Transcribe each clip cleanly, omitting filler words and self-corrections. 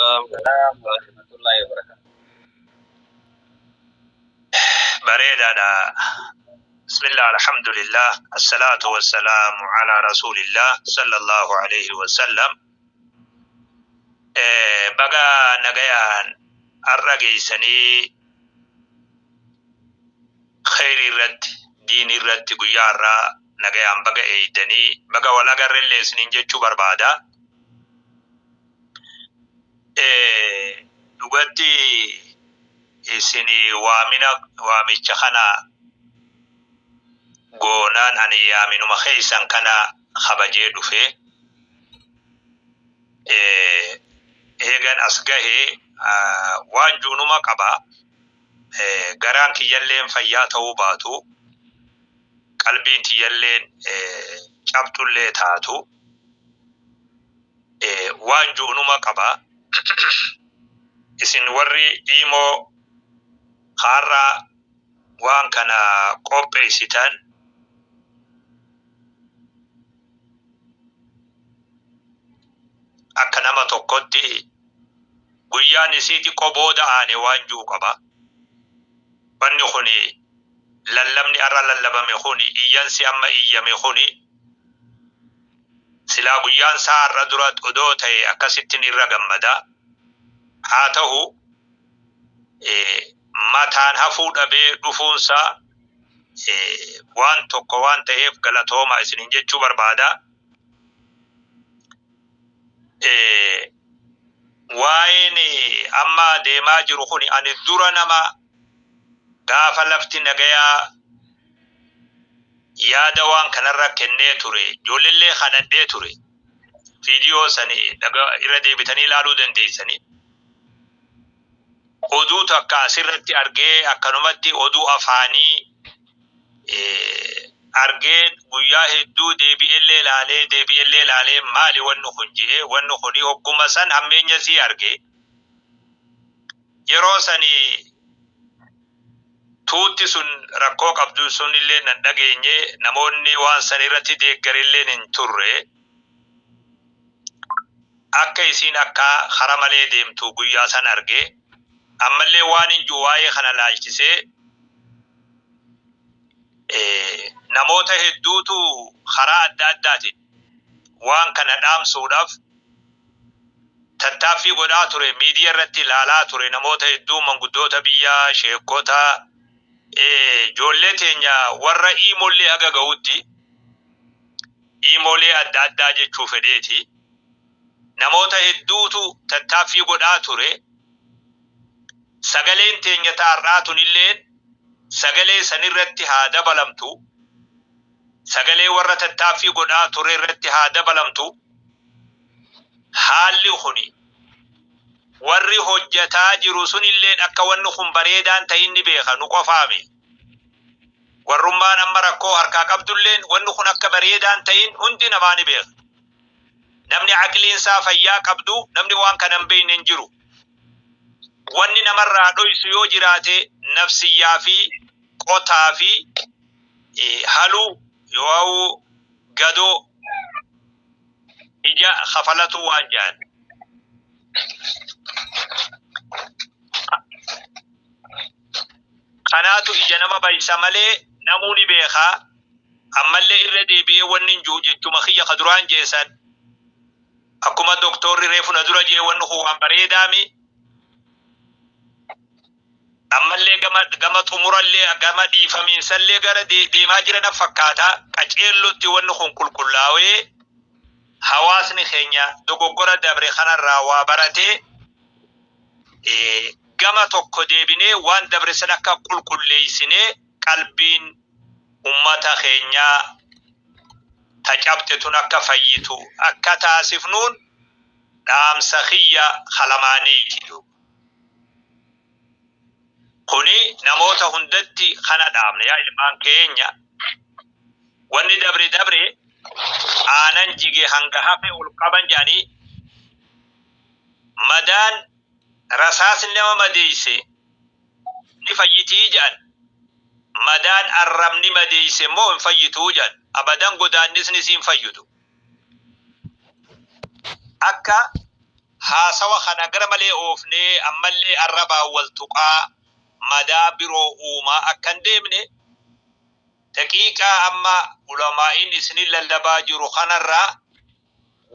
السلام ورحمة الله وبركاته. بريدنا بسم الله الحمد لله الصلاة والسلام على رسول الله صلى الله عليه وسلم. بقى نجيان الرجي سني خير الرد دين الرد قيارا نجيان بقى ايدني بقى ولا جر اللي سنين جتشو بربادا دقتي سني وامش خنا قونان أن يامن مخيسا كنا خبجي دفه هيغان أسقه وانجو نما قبا غران كي يلين فياته باتو قلبين تي يلين شابتو اللي تاتو وانجو نما قبا اسن وري إيمو خارا وان كنا قوبي ستان akka nama tokkotti guyyaan isiiti qobooda aane waan juu qaba. Wanni kuni lallabni arra lallabame kuni iyyansi amma iyyame kuni silaa guyyaan saa arra dura odoo ta'e akkasittin irra gammada. Haa ta'u mataan hafuu dhabee dhufuunsa waan tokko waan ta'eef galatooma isinin jechuu barbaada. Waa'een amma deemaa jiru kuni ani dura nama gaafa lafti nagayaa yaada waan kanarra kennee ture ijoollee kanadhee ture viidiyoo sani irra deebitanii ilaaluu dandeessanii oduu takka asirratti argee akkanumatti oduu afaanii argeen guyyaa hedduu deebi'ellee ilaalee maali wannu kun jee wannu kuni hogguma san hammeenya sii argee yeroo sani tuutti sun rakkoo qabdu sun illee nan dhageenye namoonni waan san irratti deeggarillee hin turre akka isiin akka hara malee deemtu guyyaa san argee ammallee waan injuu waa'ee kana laalchisee namoota hedduutu karaa adda addaatiin waan kana dhaamsuudhaaf tattaaffii godhaa ture miidiyaa irratti ilaalaa ture namoota hedduu manguddoota biyyaa sheekota ijoollee teenya warra iimollee haga ga'utti iimollee adda addaa jechuu fedheeti namoota hedduutu tattaaffii godhaa ture sagaleen teenya taarraatun illeen sagalee sanirratti haa dabalamtu sagalee warra tattaaffii godhaa ture irratti haa dabalamtu haalli kuni warri hojjataa jiru sunillee akka wanni kun bareedaan ta'in ni beeka nu qofaame warrummaan amma rakkoo harkaa qabdulleen wanni kun akka bareedaan ta'in hundi namaa ni beeka namni aqliinsaa fayyaa qabdu namni waan kana hin beekne hin jiru wanni namarraa dhoysu yoo jiraate nafsiyyaa fi qotaa fi haluu yoo gadoo ija khafalatu waan jaan kanaatu ija nama baysa malee namuuni beekaa ammallee irra deebi'ee wanni injuu jechuma kiyya kaduraan jeesan akkuma doktorri reefuna dura jee wanni waan bareedaami ammallee gama xumurallee gama dhiifamiinsallee gara deemaa jiran fakkaata qaceellotti wanni kun qulqullaa'ee hawaasni keenya dogoggora dabre kanarraa waa baratee gama tokko deebinee waan dabre san akka qulqulleessinee qalbiin ummata keenyaa tacabte tun akka fayyitu akka taasifnuun dhaamsa kiyya kalamaaniiti. Kuni namoota hundatti kana dhaamne yaa ilmaan keenya wanni dabre aanan jige hanga hafe ol qaban jaanii madaan rasaasni nama madeeyse ni fayyitii jedhan madaan arrabni madeeyse moo hin fayyituu jedhan abadan godaannisni siin fayyitu akka haasawa kana gara malee oofnee ammallee arrabaa wal tuqaa madaa biroo uumaa akkan deemne daqiiqaa amma ulamaa'in isinii lallabaa jiru kanarraa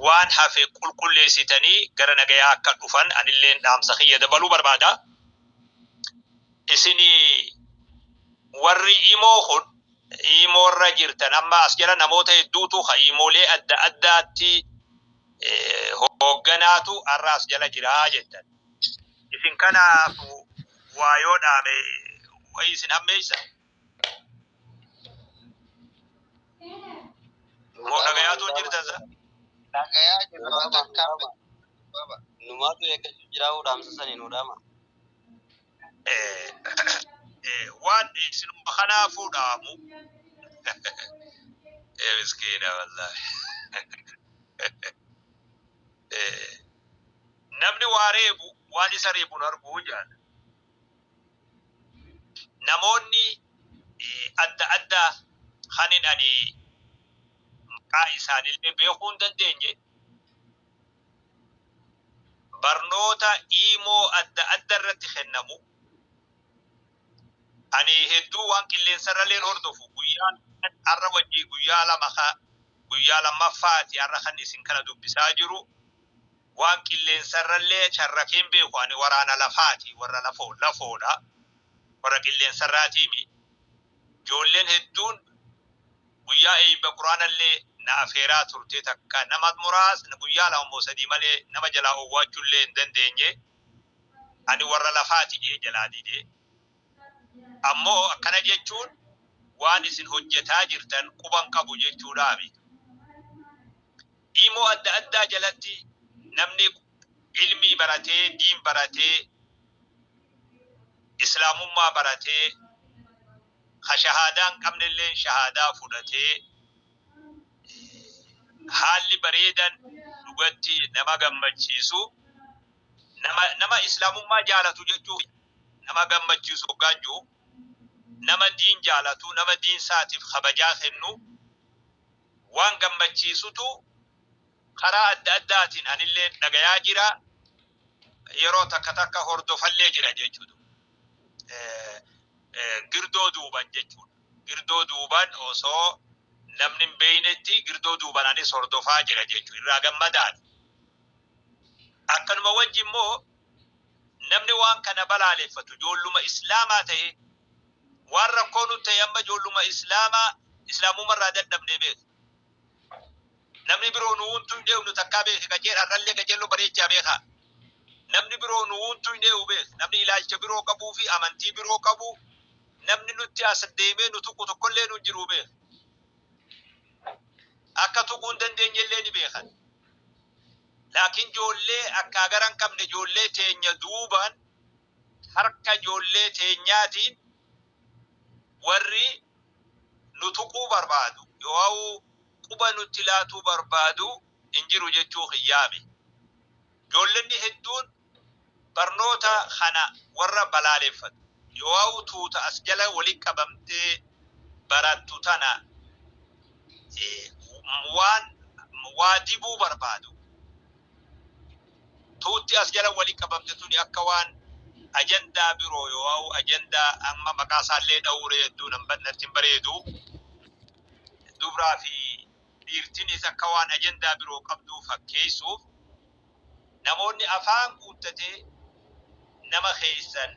waan hafe qulqulleessitanii gara nagayaa akka dhufan anilleen dhaamsa kiyya dabaluu barbaada. Isinii warri imoo kun imoorra jirtan amma as jala namoota hedduutu imoolee adda addaatti hoogganaatu arraas jala jiraa jettan. Isin kanaaf waa yoo dhaame wayi isin hammeessa. Moo dhagayaatu jirtan sa? Dhagayaa jirru takkaama. Numaatu eeggachuu jiraa dhaamsa sanii nu dhaama. Waan isinuma kanaafuu dhaamu. Miskiina wallahi. Namni waa reebu waan isa reebuun arguu jaala. Namoonni adda addaa kanin ani maqaa isaanillee beekuu hin dandeenye barnoota imoo adda adda irratti kennamu ani hedduu waan qilleensarraleen hordofu guyyaan har'a wajjii guyyaa lammaffaati har'a kan isin kana dubbisaa jiru waan qilleensarrallee sharrakeen beeku ani waraana lafaati warra lafoodha warra qilleensarraatiimi ijoolleen hedduun guyyaa eebba quraanallee na afeeraa turte takka nama muraasni guyyaa lama sadii malee nama jalaa owwaachuullee hin dandeenye ani warra lafaati jee jalaa didee ammoo akkana jechuun waan isin hojjetaa jirtan quban qabu jechuudhaafi. Imoo adda addaa jalatti namni ilmii baratee diin baratee islaamummaa baratee ha shahaadaan qabnillee shahaadaa fudhatee haalli bareedan dhugatti nama gammachiisu nama islaamummaa jaalatu jechuu nama gammachiisu hoggaanjuu nama diin jaalatu nama diin saatiif kabajaa kennu waan gammachiisutu karaa adda addaatiin anillee dhagayaa jira yeroo takka hordofallee jira jechuudha. Girdoo duuban jechuudha. Girdoo duuban osoo namni hin beeynetti girdoo duuban anis hordofaa jira jechuudha. Irraa gammadaan. Akkanuma wajji immoo namni waan kana balaaleffatu ijoolluma islaamaa ta'e waan rakkoo nuti ta'e amma ijoolluma islaamummaa irraa dadhabnee beeku. Namni biroo nu huntuu hin deemu takkaa beeku qajeelaa irrallee qajeeloo bareechaa beekaa. Namni biroo nu huntuu hin deemu beeku. Namni ilaalcha biroo qabuu fi amantii biroo qabu namni nutti as deemee nu tuqu tokkollee nu jiru beeku. Akka tuquu hin dandeenyellee ni beekan. Laakiin ijoollee akka agaran qabne ijoollee teenya duuban harka ijoollee teenyaatiin warri nu tuquu barbaadu yoo quba nutti laatuu barbaadu hin jiru jechuu hiyyaame. Ijoolleen hedduun barnoota kana warra balaaleffatu yoo tuuta as jala waliin qabamtee barattu tana waa dibuu barbaadu. Tuutti as jala waliin qabamte tuni akka waan ajandaa biroo yoo ajandaa amma maqaa isaallee dhawuree hedduu natti hin bareedu. Dubraa fi dhiirtinis akka waan ajandaa biroo qabduu fakkeessuuf namoonni afaan guuttatee nama keessan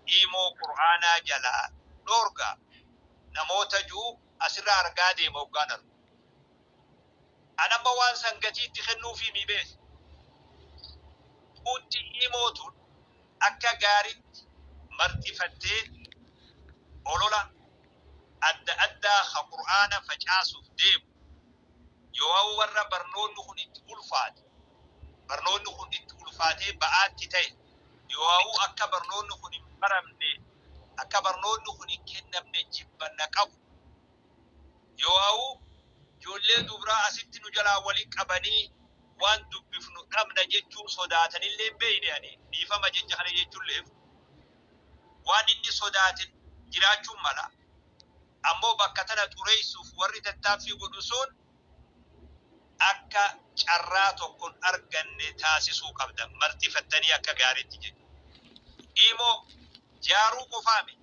imoo qur'aanaa jalaa dhorga namoota juu asirraa argaa deema hoggaan argu. Anamma waan sangatiitti kennuufi mi beeku. Utti imootuun akka gaariitti marxifattee olola adda addaa ha qur'aana facaasuuf deemu yoo warra barnoonni kun itti ulfaate barnoonni kun itti ulfaatee ba'aatti ta'e yoo akka barnoonni kun hin baramne akka barnoonni kun hin kennamne jibbanna qabu yoo ijoollee dubraa asitti nu jalaa waliin qabanii waan dubbifnu dhabna jechuu sodaatanillee beeyne dhiifama jecha kana jechuulleef waan inni sodaatin jiraachuun mala ammoo bakka tana xureessuuf warri tattaaffii godhu sun akka carraa tokkon arganne taasisuu qabda martifattanii akka gaariitti jedhu. Imoo jaaruu qofaami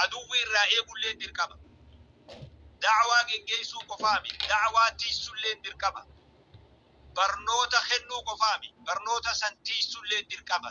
aduwwi irraa eegullee dirqama. Da'waa geggeessuu qofaami da'waa tiisullee dirqama. Barnoota kennuu qofaami barnoota san tiisullee dirqama.